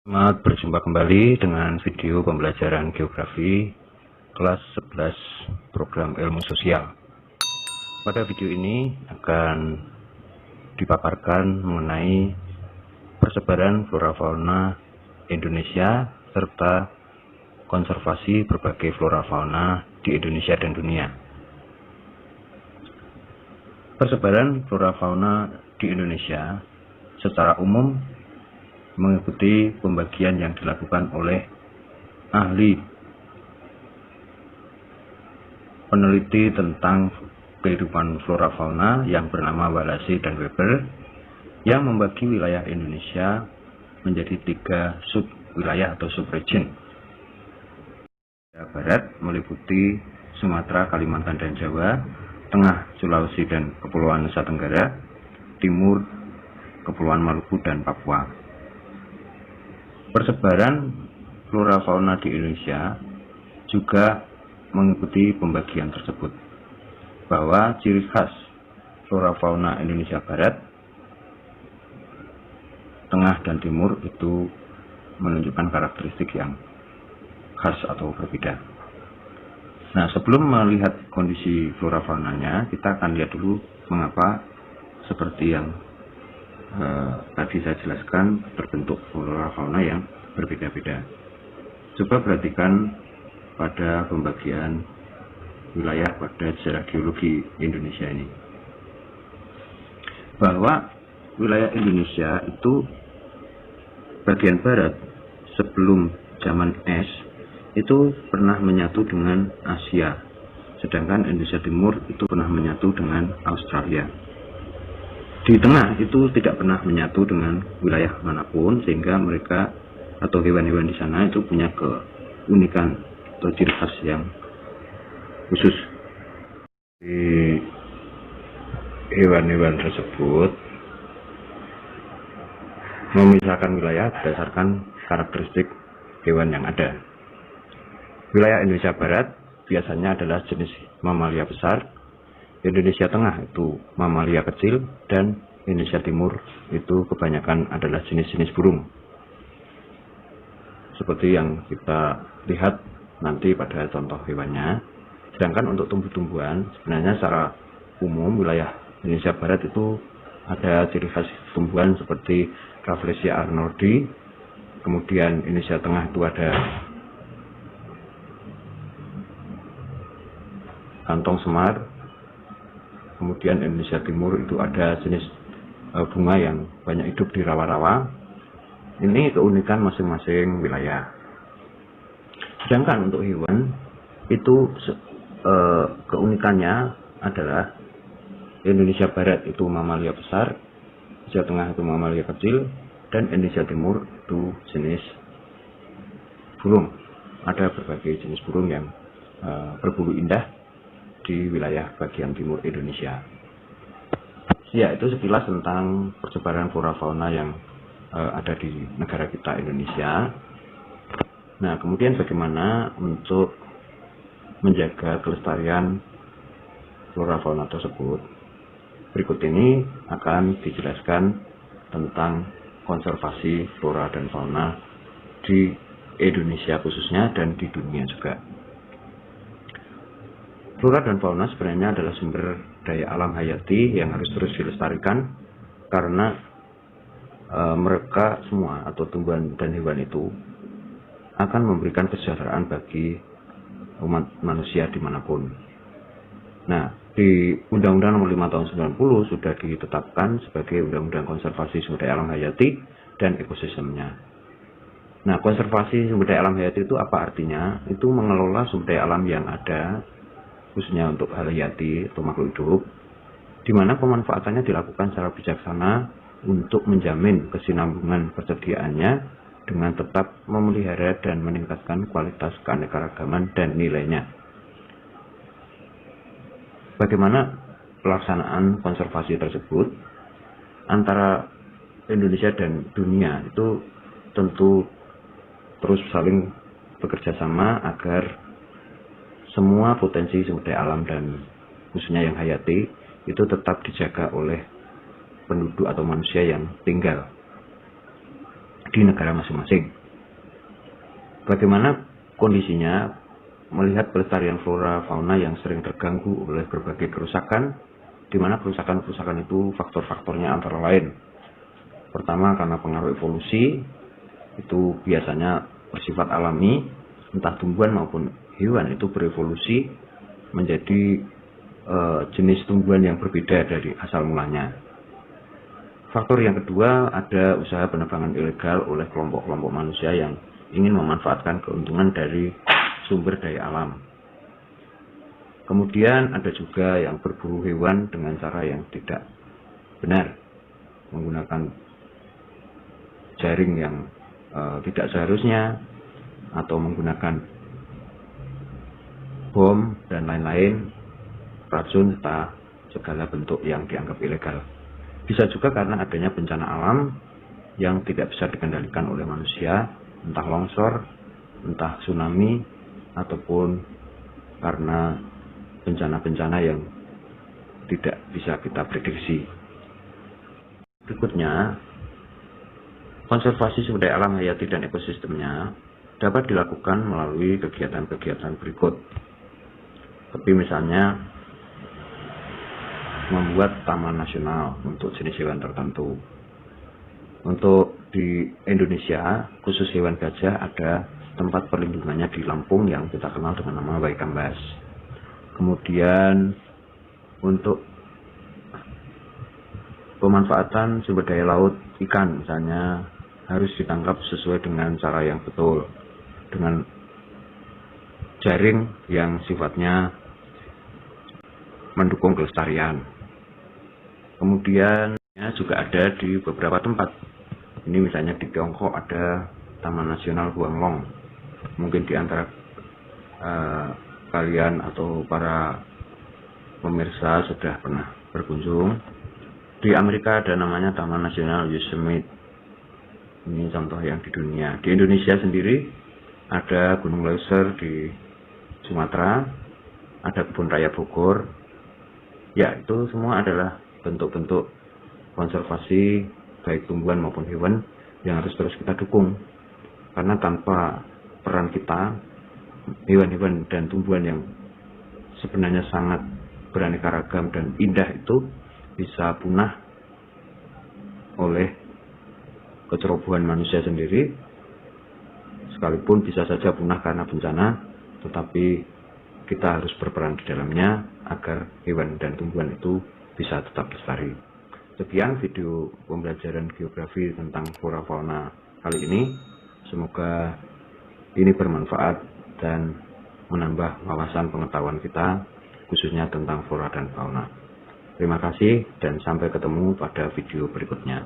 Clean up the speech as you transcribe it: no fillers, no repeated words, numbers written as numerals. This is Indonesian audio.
Selamat berjumpa kembali dengan video pembelajaran geografi kelas 11 program ilmu sosial. Pada video ini akan dipaparkan mengenai persebaran flora fauna Indonesia serta konservasi berbagai flora fauna di Indonesia dan dunia. Persebaran flora fauna di Indonesia secara umum mengikuti pembagian yang dilakukan oleh ahli peneliti tentang kehidupan flora fauna yang bernama Wallace dan Weber, yang membagi wilayah Indonesia menjadi 3 sub-wilayah atau subregion. Barat meliputi Sumatera, Kalimantan, dan Jawa, Tengah, Sulawesi, dan Kepulauan Nusa Tenggara, Timur, Kepulauan Maluku, dan Papua. Persebaran flora fauna di Indonesia juga mengikuti pembagian tersebut, bahwa ciri khas flora fauna Indonesia Barat, Tengah, dan Timur itu menunjukkan karakteristik yang khas atau berbeda. Nah, sebelum melihat kondisi flora faunanya, kita akan lihat dulu mengapa seperti yang tadi saya jelaskan berbentuk flora fauna yang berbeda-beda. Coba perhatikan pada pembagian wilayah pada sejarah geologi Indonesia ini, bahwa wilayah Indonesia itu bagian barat sebelum zaman es itu pernah menyatu dengan Asia, sedangkan Indonesia Timur itu pernah menyatu dengan Australia. Di tengah itu tidak pernah menyatu dengan wilayah manapun, sehingga mereka atau hewan-hewan di sana itu punya keunikan atau ciri khas yang khusus. Di hewan-hewan tersebut memisahkan wilayah berdasarkan karakteristik hewan yang ada. Wilayah Indonesia Barat biasanya adalah jenis mamalia besar, Indonesia Tengah itu mamalia kecil, dan Indonesia Timur itu kebanyakan adalah jenis-jenis burung, seperti yang kita lihat nanti pada contoh hewannya. Sedangkan untuk tumbuh-tumbuhan, sebenarnya secara umum wilayah Indonesia Barat itu ada ciri khas tumbuhan seperti Rafflesia arnoldi, kemudian Indonesia Tengah itu ada kantong semar, kemudian Indonesia Timur itu ada jenis bunga yang banyak hidup di rawa-rawa. Ini keunikan masing-masing wilayah. Sedangkan untuk hewan itu keunikannya adalah Indonesia Barat itu mamalia besar, Indonesia Tengah itu mamalia kecil, dan Indonesia Timur itu jenis burung. Ada berbagai jenis burung yang berbulu indah di wilayah bagian timur Indonesia. Ya, itu sekilas tentang persebaran flora fauna yang ada di negara kita Indonesia. Nah, kemudian bagaimana untuk menjaga kelestarian flora fauna tersebut? Berikut ini akan dijelaskan tentang konservasi flora dan fauna di Indonesia khususnya dan di dunia juga. Flora dan fauna sebenarnya adalah sumber daya alam hayati yang harus terus dilestarikan, karena mereka semua atau tumbuhan dan hewan itu akan memberikan kesejahteraan bagi umat manusia dimanapun. Nah, di Undang-Undang Nomor 5 Tahun 90 sudah ditetapkan sebagai Undang-Undang Konservasi Sumber Daya Alam Hayati dan Ekosistemnya. Nah, konservasi sumber daya alam hayati itu apa artinya? Itu mengelola sumber daya alam yang ada, khususnya untuk hal hayati atau makhluk hidup, di mana pemanfaatannya dilakukan secara bijaksana untuk menjamin kesinambungan persediaannya dengan tetap memelihara dan meningkatkan kualitas keanekaragaman dan nilainya. Bagaimana pelaksanaan konservasi tersebut antara Indonesia dan dunia itu tentu terus saling bekerja sama agar semua potensi sumber daya alam dan khususnya yang hayati itu tetap dijaga oleh penduduk atau manusia yang tinggal di negara masing-masing. Bagaimana kondisinya melihat pelestarian flora fauna yang sering terganggu oleh berbagai kerusakan, di mana kerusakan-kerusakan itu faktor-faktornya antara lain. Pertama, karena pengaruh evolusi, itu biasanya bersifat alami, entah tumbuhan maupun hewan itu berevolusi menjadi jenis tumbuhan yang berbeda dari asal mulanya. Faktor yang kedua, ada usaha penebangan ilegal oleh kelompok-kelompok manusia yang ingin memanfaatkan keuntungan dari sumber daya alam. Kemudian ada juga yang berburu hewan dengan cara yang tidak benar, menggunakan jaring yang tidak seharusnya, atau menggunakan bom dan lain-lain, racun, serta segala bentuk yang dianggap ilegal. Bisa juga karena adanya bencana alam yang tidak bisa dikendalikan oleh manusia, entah longsor, entah tsunami, ataupun karena bencana-bencana yang tidak bisa kita prediksi. Berikutnya, konservasi sumber daya alam hayati dan ekosistemnya dapat dilakukan melalui kegiatan-kegiatan berikut. Seperti misalnya membuat taman nasional untuk jenis hewan tertentu. Untuk di Indonesia, khusus hewan gajah, ada tempat perlindungannya di Lampung yang kita kenal dengan nama Waikambas. Kemudian untuk pemanfaatan sumber daya laut ikan, misalnya harus ditangkap sesuai dengan cara yang betul, dengan jaring yang sifatnya mendukung kelestarian. Kemudian juga ada di beberapa tempat. Ini misalnya di Tiongkok ada Taman Nasional Huanglong. Mungkin di antara kalian atau para pemirsa sudah pernah berkunjung. Di Amerika ada namanya Taman Nasional Yosemite. Ini contoh yang di dunia. Di Indonesia sendiri ada Gunung Leuser di Sumatera, ada Kebun Raya Bogor. Ya, itu semua adalah bentuk-bentuk konservasi baik tumbuhan maupun hewan yang harus terus kita dukung. Karena tanpa peran kita, hewan-hewan dan tumbuhan yang sebenarnya sangat beraneka ragam dan indah itu bisa punah oleh kecerobohan manusia sendiri, sekalipun bisa saja punah karena bencana, tetapi kita harus berperan di dalamnya agar hewan dan tumbuhan itu bisa tetap lestari. Sekian video pembelajaran geografi tentang flora fauna kali ini. Semoga ini bermanfaat dan menambah wawasan pengetahuan kita, khususnya tentang flora dan fauna. Terima kasih dan sampai ketemu pada video berikutnya.